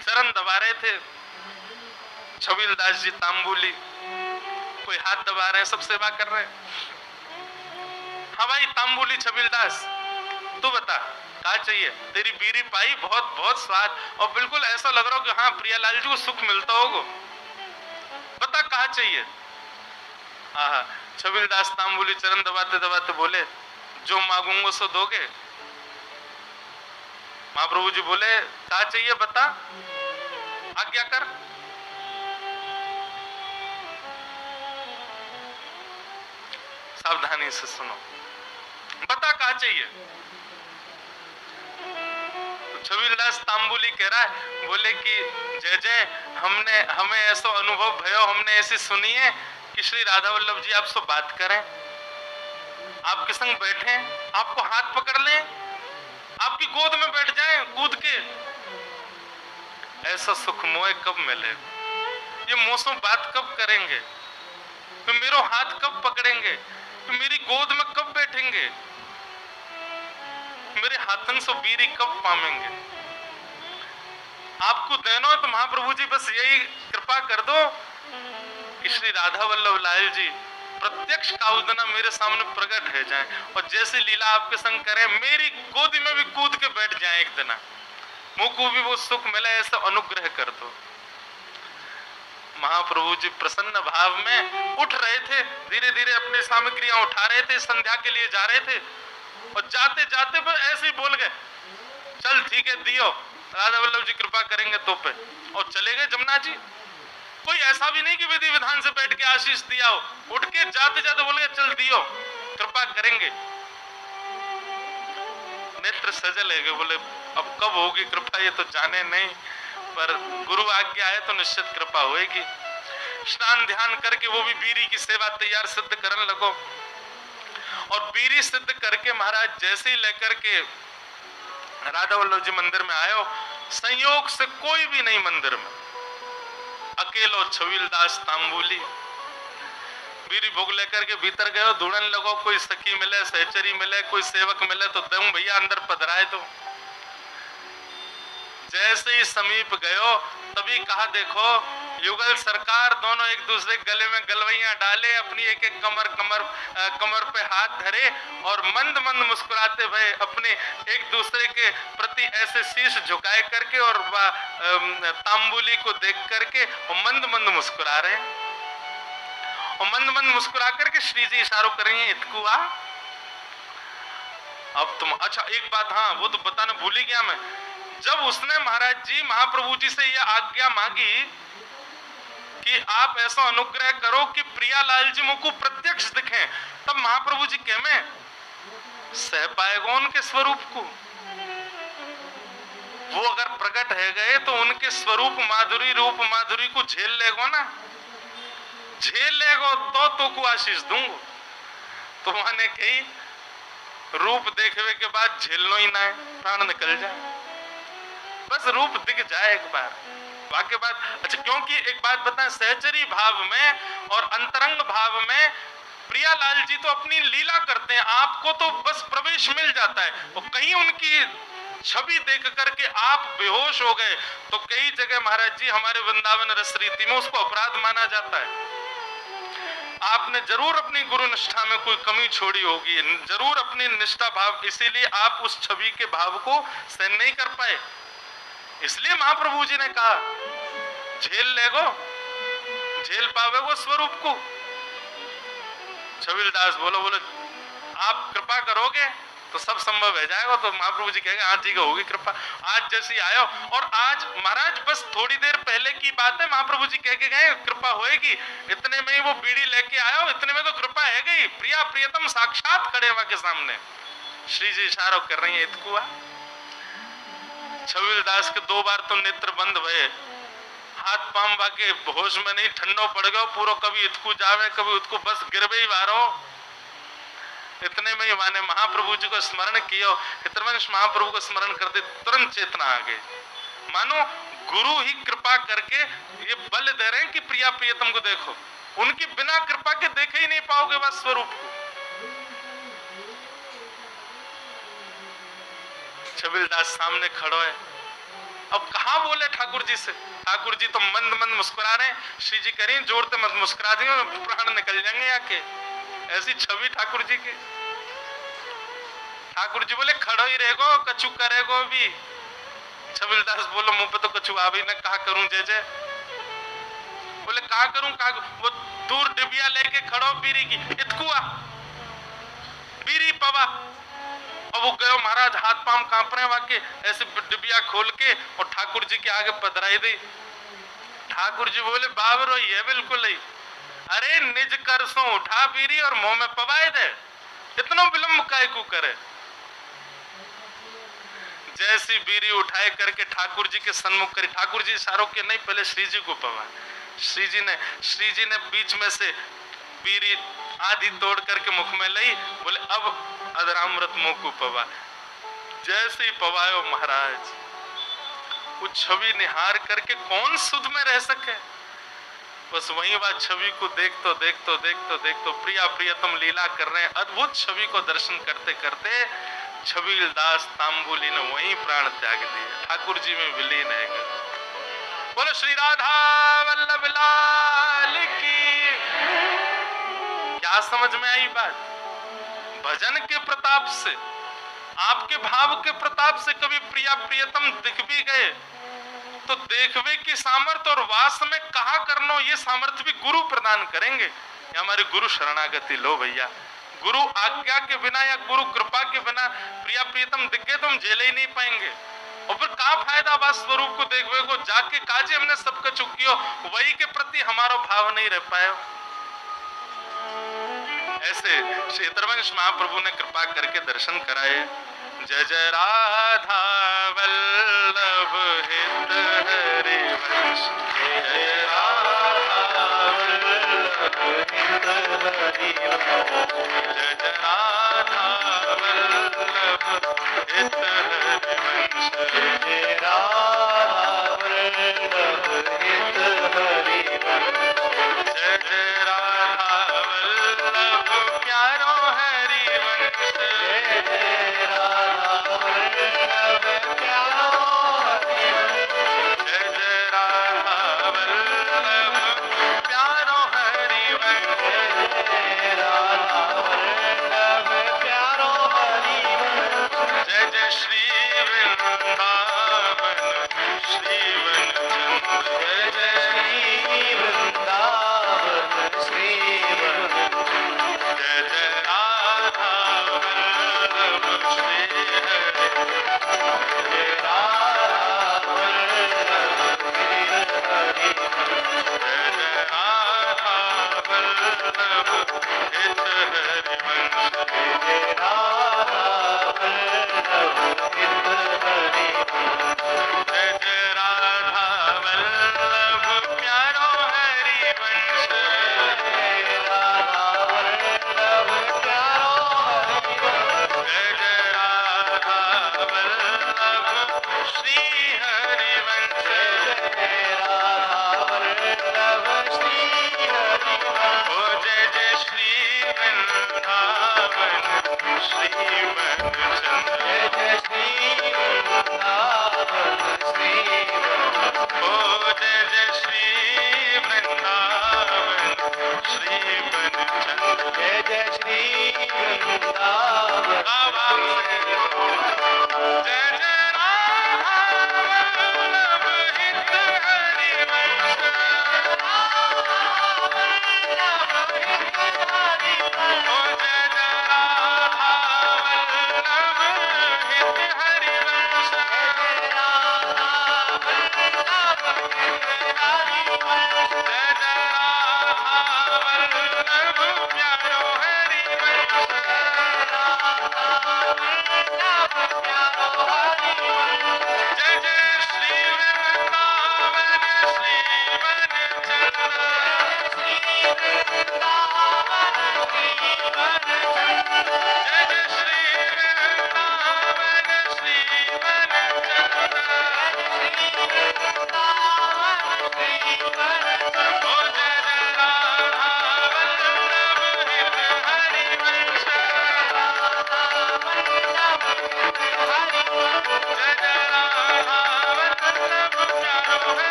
चरण दबा रहे थे छबील दास जी तांबुली, कोई हाथ दबा रहे हैं, सब सेवा कर रहे हैं। हाँ भाई तांबुली छबील दास, तू बता क्या चाहिए। तेरी बीरी पाई, बहुत बहुत स्वाद, और बिल्कुल ऐसा लग रहा हो कि हाँ प्रियालाल जी को सुख मिलता होगा, बता क्या चाहिए। हाँ, छबील दास तांबुली चरण दबाते दबाते बोले, जो मांगूंगा सो दोगे। महाप्रभु जी बोले, क्या चाहिए बता, आज्ञा कर। सावधानी से सुनो, बता क्या चाहिए। तो छबील दास तांबुली कह रहा है, बोले कि जय जय, हमें ऐसा अनुभव भयो, हमने ऐसी सुनी है कि श्री राधा वल्लभ जी आपसे बात करें, आपके संग बैठे, आपको हाथ पकड़ लें, आपकी गोद में बैठ जाएं कूद के। ऐसा सुख मोह कब मिले, ये मौसम बात कब करेंगे, तो मेरा हाथ कब पकड़ेंगे, तो मेरी गोद में कब बैठेंगे, मेरे हाथन से बीरी कब पामेंगे। आपको देना है तो महाप्रभु जी बस यही कृपा कर दो कि श्री राधा वल्लभ लाल जी प्रत्यक्ष काउदना मेरे सामने प्रकट है जाए, और जैसे लीला आपके संग करें, मेरी गोदी में भी कूद के बैठ जाए एक दिन, मुझ को भी वो सुख मिले, ऐसा अनुग्रह कर दो। महाप्रभु जी प्रसन्न भाव में उठ रहे थे, धीरे धीरे अपनी सामग्रियां उठा रहे थे, संध्या के लिए जा रहे थे, और जाते जाते पर ऐसे ही बोल गए, चल ठीक है दियो, राधा वल्लभ जी कृपा करेंगे तो पे, और चले गए जमुना जी। कोई ऐसा भी नहीं कि विधि विधान से बैठ के आशीष दिया हो, उठ के जाते जाते बोल गए, चल दियो, कृपा करेंगे। नेत्र सजल है, बोले अब कब होगी कृपा ये तो जाने नहीं, पर गुरु आज्ञा है तो निश्चित कृपा होगी। स्नान ध्यान करके वो भी बीरी की सेवा तैयार सिद्ध करने लगो, और बीरी सिद्ध करके महाराज जैसे ही लेकर के राधा वल्लभ जी मंदिर में आयो, संयोग से कोई भी नहीं मंदिर में, अकेलो छबील दास तांबुली। बीरी भोग लेकर के भीतर गयो, ढूंढने लगो, कोई सखी मिले, सहचरी मिले, कोई सेवक मिले तो दूं भैया अंदर पधराए। तो जैसे ही समीप गयो तभी कहा, देखो युगल सरकार, दोनों एक दूसरे गले में गलवैया डाले, अपनी एक एक कमर पे हाथ धरे, और मंद मंद मुस्कुराते भय अपने एक दूसरे के प्रति ऐसे शीश झुकाए करके, और तांबुली को देख करके मंद मंद मुस्कुरा रहे हैं, और मंद मंद मुस्कुरा करके श्री जी इशारों कर रही है, इतकुआ अब तुम। अच्छा एक बात, हाँ वो तो बताना भूल ही गया मैं, जब उसने महाराज जी महाप्रभु जी से यह आज्ञा मांगी कि आप ऐसा अनुग्रह करो कि प्रियालाल जी मुझको प्रत्यक्ष दिखें, तब महाप्रभु जी कह में सह पाएगा उनके स्वरूप को। वो अगर प्रकट है गए तो उनके स्वरूप माधुरी, रूप माधुरी को झेल लेगो ना, झेल लेगो तो को आशीष दूंगो। तो माने कही रूप देखने के बाद झेलनो ही ना है, प्राण निकल जाए, बस रूप दिख जाए एक बार, वाक्य बात। अच्छा क्योंकि एक बात बताएं, सहचरी भाव में और अंतरंग भाव में प्रियालाल जी तो अपनी लीला करते हैं, आपको तो बस प्रवेश मिल जाता है, और कहीं उनकी छवि देख करके आप बेहोश हो गए तो कई जगह महाराज जी हमारे वृंदावन रस रीति में उसको अपराध माना जाता है। आपने जरूर अपनी गुरु निष्ठा में कोई कमी छोड़ी होगी, जरूर अपनी निष्ठा भाव, इसीलिए आप उस छवि के भाव को सहन नहीं कर पाए। इसलिए महाप्रभु जी ने कहा झेल लेगो, झेल पावेगो स्वरूप को। छबीलदास बोलो आप कृपा करोगे तो सब संभव है जाएगा। तो महाप्रभु जी कहेंगे हाँ ठीक है, होगी कृपा। आज जैसी आयो, और आज महाराज बस थोड़ी देर पहले की बात है, महाप्रभु जी कह के गए कृपा होएगी, इतने में ही वो बीड़ी लेके आयो, इतने में तो कृपा है गई। प्रिया प्रियतम साक्षात खड़े वहां के सामने, श्री जी इशारा कर रही है इतकुआ। छबीलदास के 2 बार तो नेत्र बंद भये, हाथ पाम बाके होश में नहीं, ठंडो पड़ गयो पूरा, कभी इतकू जावे कभी उतकू, बस गिरवे ही वारो। इतने में ही माने महाप्रभु जी को स्मरण किया, हितवंश महाप्रभु को स्मरण करते तुरंत चेतना आ गई। मानो गुरु ही कृपा करके ये बल दे रहे हैं कि प्रिया प्रियतम को देखो, उनकी बिना कृपा के देखे ही नहीं पाओगे वह स्वरूप को। छबीलदास सामने खड़ो है, अब कहा बोले ठाकुर जी से। ठाकुर जी तो मंद मंद मुस्कुरा रहे, श्री जी करें जोर से मत मुस्कुरा देंगे, प्राण निकल जाएंगे आके। ऐसी छवि ठाकुर जी की। ठाकुर जी बोले खड़ो ही रहेगो, कछु करेगो भी। छबीलदास बोलो मुंह पे तो कछु आ भी ना, कहा करूं जय जय। बोले कहा करूं कहा, वो दूर डिबिया लेके खड़ो बीरी की, इतकुआ बीरी पवा। और वो गयो महाराज, हाथ पांव कांप रहे वाके, ऐसे डिबिया खोल के और ठाकुर जी के आगे पधराई दी। ठाकुर जी बोले बाबरो ये बिल्कुल ही, अरे निज कर सो उठा बीरी और मुंह में पवाए दे, इतना विलंब काय को करे। जैसी बीरी उठाए करके ठाकुर जी के सन्मुख करी, ठाकुर जी इशारों के नहीं, पहले श्री जी को पवा। श्री जी ने बीच में से बीरी आधी तोड़ करके मुख में ली, बोले अब अधरामृत मुंह को पवा। जैसे ही पवायो महाराज, वो छवि निहार करके कौन सुध में रह सके। बस वही बात छवि को देखतो प्रिया प्रियतम लीला कर रहे हैं। अद्भुत छवि को दर्शन करते करते छबीलदास तांबुली ने वही प्राण त्याग दिए, ठाकुर जी में विलीन है। बोलो श्री राधा वल्लभ लाल की। क्या समझ में आई बात? भजन के प्रताप से, आपके भाव के प्रताप से कभी प्रिया प्रियतम दिख भी गए तो देखवे की सामर्थ्य और वास में कहा करनो, ये सामर्थ्य भी गुरु प्रदान करेंगे। ये हमारी गुरु शरणागति लो भैया। गुरु आज्ञा के बिना या गुरु कृपा के बिना प्रिया प्रियतम दिख गए तो हम झेले ही नहीं पाएंगे। और फिर क्या फायदा वास स्वरूप को देखवे को, जाके काजे हमने सबका चुकियो, वही के प्रति हमारा भाव नहीं रह पाए। ऐसे श्री हितवंश महाप्रभु ने कृपा करके दर्शन कराए। जय जय राधा वल्लभ हित हरिवंश, जय जय राधा वल्लभ हित हरिवंश, जय जय राधा वल्लभ हित हरिवंश, जय जय राधा वल्लभ हित हरिवंश, जय जय राधा वल्लभ प्यारो हरिवंश, जय जय राधा वल्लभ प्यारो हरिवंश, जय जय राधा वल्लभ प्यारो हरिवंश, जय जय राधा वल्लभ प्यारो हरिवंश, जय जय श्री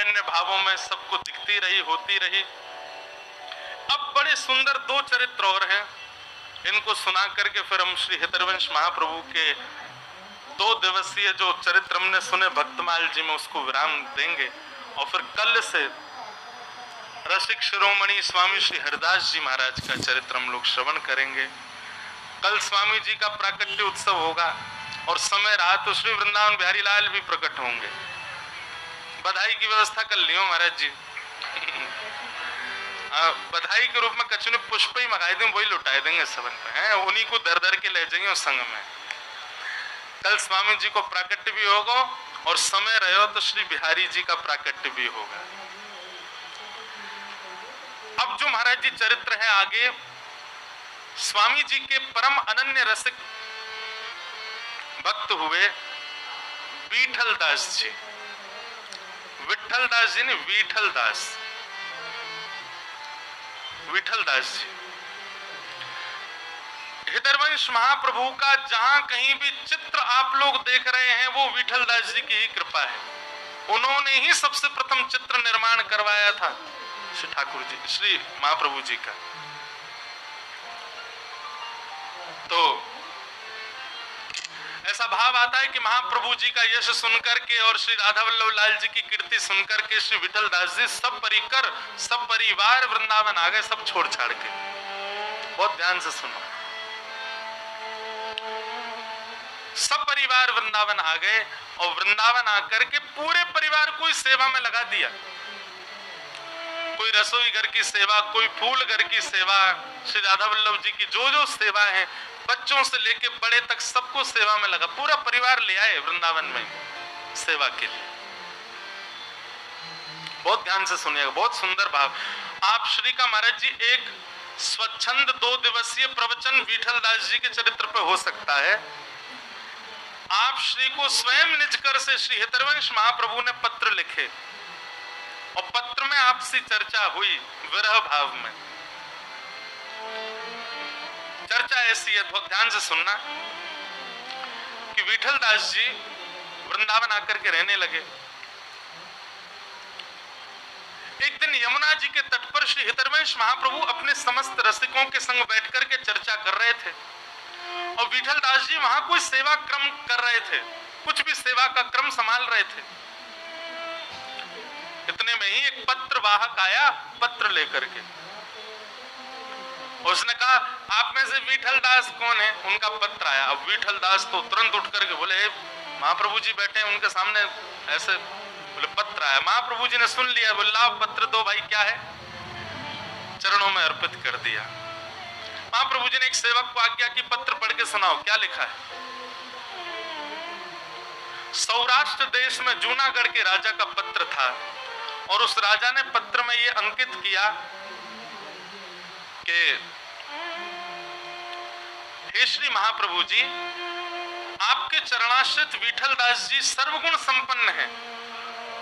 अन्य भावों में सबको दिखती रही, होती रही। अब बड़े सुंदर दो चरित्र और हैं, इनको सुना करके फिर हम श्री हितरवंश महाप्रभु के 2 दिवसीय जो चरित्र हमने सुने भक्तमाल जी में, उसको विराम देंगे और फिर कल से रसिक शिरोमणि स्वामी श्री हरिदास जी महाराज का चरित्र हम लोग श्रवण करेंगे। कल स्वामी जी का प्राकट्य उत्सव होगा और समय रहा तो श्री वृंदावन बिहारी लाल भी प्रकट होंगे। बधाई की व्यवस्था कर लियो महाराज जी। बधाई के रूप में कछु ने पुष्प ही मंगाए दें, वही लुटाए देंगे सबन पे हैं, उन्हीं को दर दर के ले जाएंगे उस संग में। कल स्वामी जी को प्राकट्य भी होगा और समय रहो तो श्री बिहारी जी का प्राकट्य भी होगा। अब जो महाराज जी चरित्र है आगे, स्वामी जी के परम अनन्य रसिक भक्त हुए विठल दास जी। विठल दास जी ने विठल दास, विठल दास जी। हितरवंश महाप्रभु का जहां कहीं भी चित्र आप लोग देख रहे हैं वो विठल दास जी की ही कृपा है। उन्होंने ही सबसे प्रथम चित्र निर्माण करवाया था श्री ठाकुर जी, श्री महाप्रभु जी का। तो ऐसा भाव आता है कि महाप्रभु जी का यश सुनकर के और श्री राधा वल्लभ लाल जी की कीर्ति सुनकर के श्री विठल दास जी सब परिकर, सब परिवार वृंदावन आ गए, सब छोड़ छाड़ के। बहुत ध्यान से सुनो, सब परिवार वृंदावन आ गए और वृंदावन आकर के पूरे परिवार को इस सेवा में लगा दिया। कोई रसोई घर की सेवा, कोई फूल घर की सेवा, श्री राधा वल्लभ जी की जो जो सेवा है, बच्चों से लेके बड़े तक सबको सेवा में लगा। पूरा परिवार ले आए वृंदावन में सेवा के लिए। बहुत ध्यान से सुनिएगा, बहुत सुंदर भाव। आप श्री का महाराज जी एक स्वच्छंद 2 दिवसीय प्रवचन विठल दास जी के चरित्र पर हो सकता है। आप श्री को स्वयं निजकर से श्री हितरवंश महाप्रभु ने पत्र लिखे और पत्र में आपसी चर्चा हुई विरह भाव में। चर्चा ऐसी है, बहुत ध्यान से सुनना, कि विठल दास जी वृंदावन आकर के रहने लगे। एक दिन यमुना जी के तट पर श्री हितरवंश महाप्रभु अपने समस्त रसिकों के संग बैठकर के चर्चा कर रहे थे और विठल दास जी वहां कोई सेवा क्रम कर रहे थे, कुछ भी सेवा का क्रम संभाल रहे थे। इतने में ही एक पत्र वाहक आया, पत्र लेकर के। उसने कहा, आप में से विठल दास कौन है? उनका पत्र आया। अब विठल दास तो तुरंत उठ करके बोले, महाप्रभु जी बैठे हैं उनके सामने, ऐसे बोले पत्र आया। महाप्रभु जी ने सुन लिया, बोले लाओ पत्र दो भाई, क्या है? चरणों में अर्पित कर दिया। महाप्रभु जी ने एक सेवक को आज्ञा की, पत्र पढ़ के सुनाओ, क्या लिखा है? सौराष्ट्र देश में जूनागढ़ के राजा का पत्र था और उस राजा ने पत्र में यह अंकित किया कि हे श्री महाप्रभु जी, आपके चरणाश्रित विठल दास जी सर्वगुण संपन्न हैं।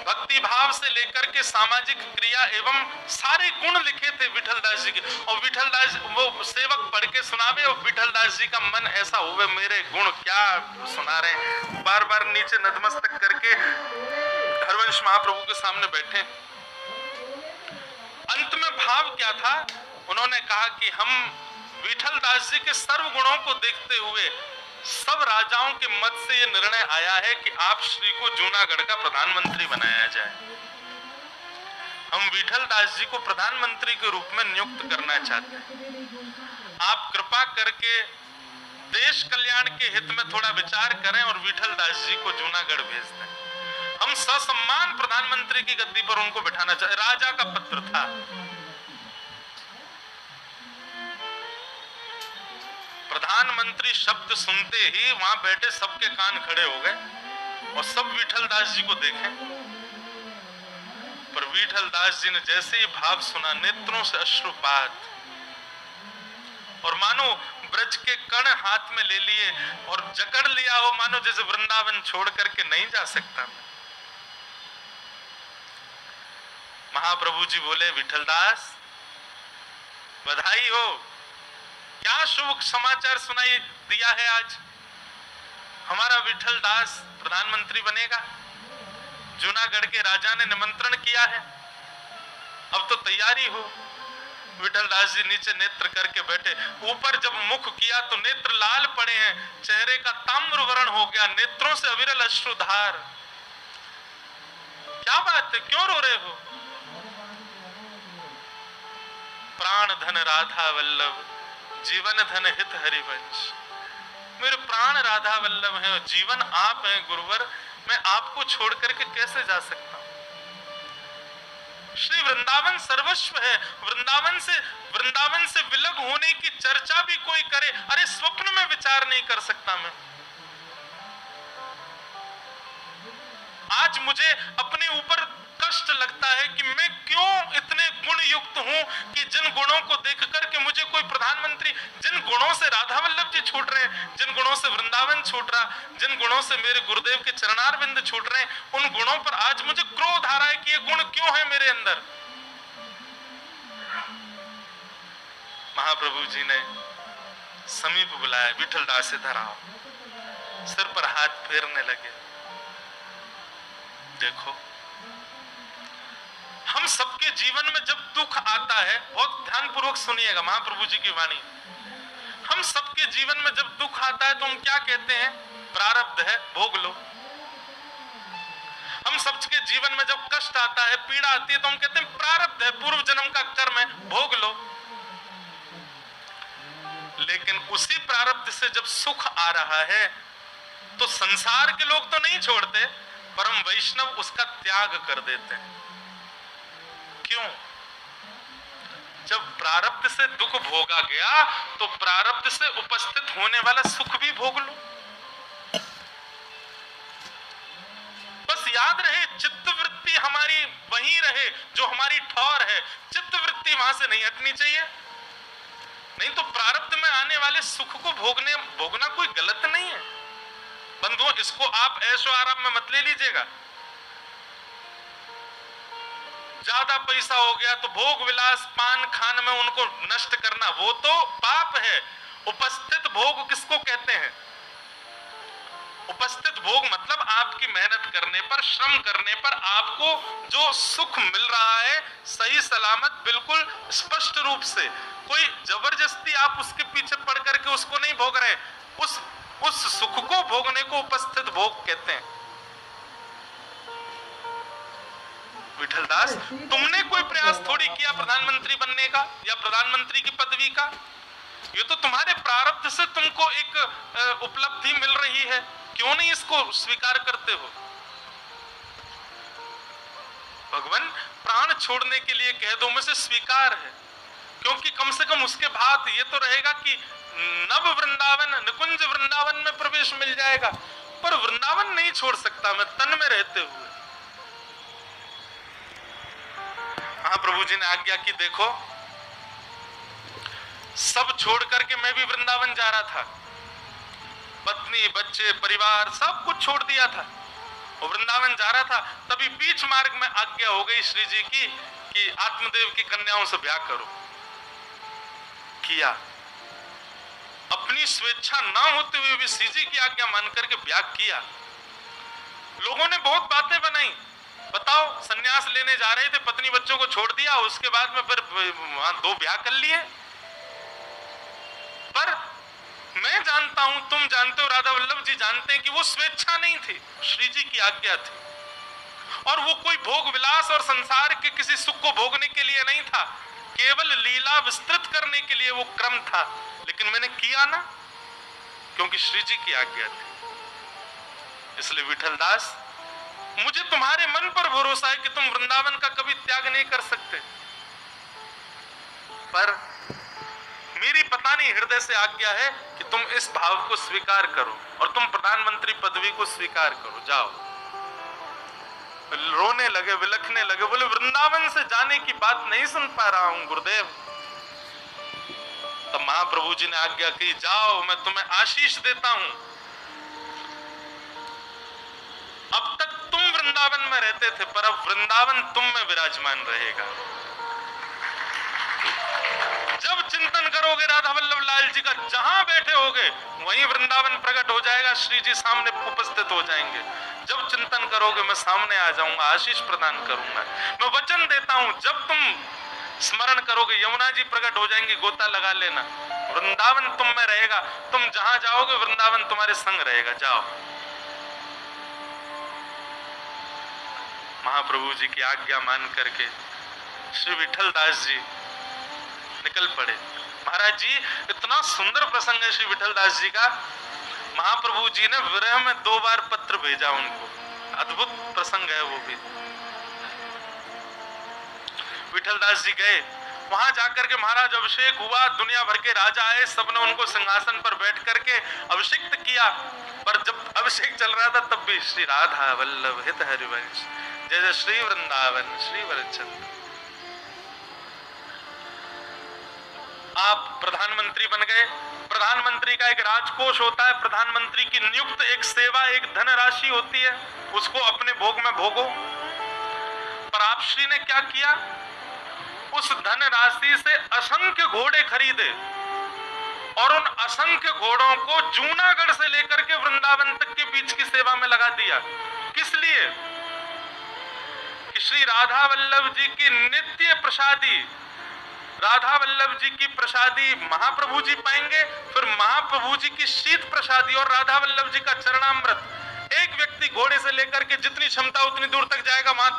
भक्ति भाव से लेकर के सामाजिक क्रिया एवं सारे गुण लिखे थे विठल दास जी के। और विठल दास, वो सेवक पढ़ के सुनावे और विठल दास जी का मन ऐसा हुए, मेरे गुण क्या सुना रहे हैं। बार बार नीचे नतमस्तक करके हरवंश महाप्रभु के सामने बैठे। अंत में भाव क्या था? उन्होंने कहा कि हम विठल दास जी के सर्व गुणों को देखते हुए सब राजाओं के मत से यह निर्णय आया है कि आप श्री को जूनागढ़ का प्रधानमंत्री बनाया जाए। हम विठल दास जी को प्रधानमंत्री के रूप में नियुक्त करना चाहते हैं। आप कृपा करके देश कल्याण के हित में थोड़ा विचार करें और विठल दास जी को जूनागढ़ भेज दें। हम ससम्मान प्रधानमंत्री की गद्दी पर उनको बिठाना चाहते। राजा का पत्र था। प्रधानमंत्री शब्द सुनते ही वहां बैठे सबके कान खड़े हो गए और सब विठल दास जी को देखें। पर विठल दास जी ने जैसे ही भाव सुना, नेत्रों से अश्रुपात, और मानो ब्रज के कण हाथ में ले लिए और जकड़ लिया हो, मानो जैसे वृंदावन छोड़ करके नहीं जा सकता। महाप्रभु जी बोले, विठल दास बधाई हो, क्या शुभ समाचार सुनाई दिया है आज? हमारा विठल दास प्रधानमंत्री बनेगा। जूनागढ़ के राजा ने निमंत्रण किया है, अब तो तैयारी हो। विठल दास जी नीचे नेत्र करके बैठे, ऊपर जब मुख किया तो नेत्र लाल पड़े हैं, चेहरे का ताम्र वर्ण हो गया, नेत्रों से अविरल अश्रुधार। क्या बात है, क्यों रो रहे हो? प्राण धन राधा वल्लभ, जीवन धन हित हरिवंश। मेरे प्राण राधा वल्लभ है और जीवन आप हैं गुरुवर, मैं आपको छोड़ करके कैसे जा सकता हूं? श्री वृंदावन सर्वस्व है। वृंदावन से विलग होने की चर्चा भी कोई करे, अरे स्वप्न में विचार नहीं कर सकता मैं। आज मुझे अपने ऊपर कष्ट लगता है कि मैं क्यों इतने गुण युक्त हूं कि जिन गुणों को देख करके मुझे कोई प्रधानमंत्री, जिन गुणों से राधा वल्लभ जी छूट रहे हैं, जिन गुणों से वृंदावन छूट रहा, जिन गुणों से मेरे गुरुदेव के चरणारविंद छूट रहे हैं, उन गुणों पर आज मुझे क्रोध आ रहा है कि ये गुण क्यों है मेरे अंदर। महाप्रभु जी ने समीप बुलाया, विठल दास इधर आओ, सिर पर हाथ फेरने लगे। देखो, हम सबके जीवन में जब दुख आता है, बहुत ध्यानपूर्वक सुनिएगा महाप्रभु जी की वाणी, हम सबके जीवन में जब दुख आता है तो हम क्या कहते हैं? प्रारब्ध है, भोग लो। हम सबके जीवन में जब कष्ट आता है, पीड़ा आती है, तो हम कहते हैं प्रारब्ध है, पूर्व जन्म का कर्म है, भोग लो। लेकिन उसी प्रारब्ध से जब सुख आ रहा है तो संसार के लोग तो नहीं छोड़ते, परम वैष्णव उसका त्याग कर देते हैं। क्यों? जब प्रारब्ध से दुख भोगा गया तो प्रारब्ध से उपस्थित होने वाला सुख भी भोग लो। बस याद रहे, चित्तवृत्ति हमारी वहीं रहे जो हमारी ठौर है, चित्तवृत्ति वहां से नहीं हटनी चाहिए। नहीं तो प्रारब्ध में आने वाले सुख को भोगना कोई गलत नहीं है बंधुओं, इसको आप ऐशो आराम में मत ले लीजिएगा। ज्यादा पैसा हो गया तो भोग विलास पान खान में उनको नष्ट करना, वो तो पाप है। उपस्थित भोग किसको कहते हैं? उपस्थित भोग मतलब आपकी मेहनत करने पर, श्रम करने पर आपको जो सुख मिल रहा है, सही सलामत, बिल्कुल स्पष्ट रूप से, कोई जबरदस्ती आप उसके पीछे पड़ करके उसको नहीं भोग रहे, उस सुख को भोगने को उपस्थित भोग कहते हैं। विठल दास, तुमने कोई प्रयास थोड़ी किया प्रधानमंत्री बनने का या प्रधानमंत्री की पदवी का, ये तो तुम्हारे प्रारब्ध से तुमको एक उपलब्धि मिल रही है, क्यों नहीं इसको स्वीकार करते हो? भगवान प्राण छोड़ने के लिए कह दो, मुझे स्वीकार है, क्योंकि कम से कम उसके बाद ये तो रहेगा कि नव वृंदावन, निकुंज वृंदावन में प्रवेश मिल जाएगा, पर वृंदावन नहीं छोड़ सकता मैं तन में रहते हुए। महाप्रभु जी ने आज्ञा की, देखो सब छोड़ करके मैं भी वृंदावन जा रहा था, पत्नी बच्चे परिवार सब कुछ छोड़ दिया था और वृंदावन जा रहा था। तभी बीच मार्ग में आज्ञा हो गई श्री जी की कि आत्मदेव की कन्याओं से ब्याह करो। किया, अपनी स्वेच्छा ना होते हुए भी श्री जी की आज्ञा मान करके ब्याह किया। लोगों ने बहुत बातें बनाई, बताओ सन्यास लेने जा रहे थे, पत्नी बच्चों को छोड़ दिया, उसके बाद में फिर वहां 2 ब्याह कर लिए। पर मैं जानता हूं, तुम जानते हो, राधा वल्लभ जी जानते हैं कि वो स्वेच्छा नहीं थी, श्री जी की आज्ञा थी। और वो कोई भोग विलास और संसार के किसी सुख को भोगने के लिए नहीं था, केवल लीला विस्तृत करने के लिए वो क्रम था। लेकिन मैंने किया ना, क्योंकि श्री जी की आज्ञा थी। इसलिए विठल दास, मुझे तुम्हारे मन पर भरोसा है कि तुम वृंदावन का कभी त्याग नहीं कर सकते, पर मेरी पता नहीं हृदय से आज्ञा है कि तुम इस भाव को स्वीकार करो और तुम प्रधानमंत्री पदवी को स्वीकार करो। जाओ। रोने लगे, विलखने लगे, बोले वृंदावन से जाने की बात नहीं सुन पा रहा हूं गुरुदेव। तब महाप्रभु जी ने आज्ञा की, जाओ मैं तुम्हें आशीष देता हूं, अब तक तुम वृंदावन में रहते थे पर अब वृंदावन तुम में विराजमान रहेगा। जब चिंतन करोगे राधा वल्लभ लाल जी का, जहां बैठे होगे वहीं वृंदावन प्रकट हो जाएगा, श्री जी सामने उपस्थित हो जाएंगे। जब चिंतन करोगे मैं सामने आ जाऊंगा, आशीष प्रदान करूंगा। मैं वचन देता हूं जब तुम स्मरण करोगे यमुना जी प्रकट हो जाएंगी, गोता लगा लेना, वृंदावन तुम में रहेगा। तुम जहां जाओगे वृंदावन तुम्हारे संग रहेगा। जाओ। महाप्रभु जी की आज्ञा मान करके श्री विठल दास जी निकल पड़े। महाराज जी इतना सुंदर प्रसंग है श्री विठल दास जी का। महाप्रभु जी ने विरह में 2 बार पत्र भेजा उनको, अद्भुत प्रसंग है वो भी। विठल दास जी गए, वहां जाकर के महाराज अभिषेक हुआ, दुनिया भर के राजा आए, सबने उनको सिंहासन पर बैठ करके अभिषेक किया। पर जब अभिषेक चल रहा था तब भी श्री राधा वल्लभ हित हरिवंश, जय जय श्री वृंदावन श्री वरचंद्र। आप प्रधानमंत्री बन गए। प्रधानमंत्री का एक राजकोष होता है, प्रधानमंत्री की नियुक्त एक सेवा, एक धनराशि होती है, उसको अपने भोग में भोगो। पर आप श्री ने क्या किया, उस धनराशि से असंख्य घोड़े खरीदे और उन असंख्य घोड़ों को जूनागढ़ से लेकर के वृंदावन तक के बीच की सेवा में लगा दिया। किस लिए? कि श्री राधा वल्लभ जी की नित्य प्रसादी, राधा वल्लभ जी की प्रसादी महाप्रभु जी पाएंगे, फिर महाप्रभु जी की शीत प्रसादी और राधा वल्लभ जी का चरणामृत। एक व्यक्ति घोड़े से लेकर के जितनी क्षमता उतनी दूर तक जाएगा, वहां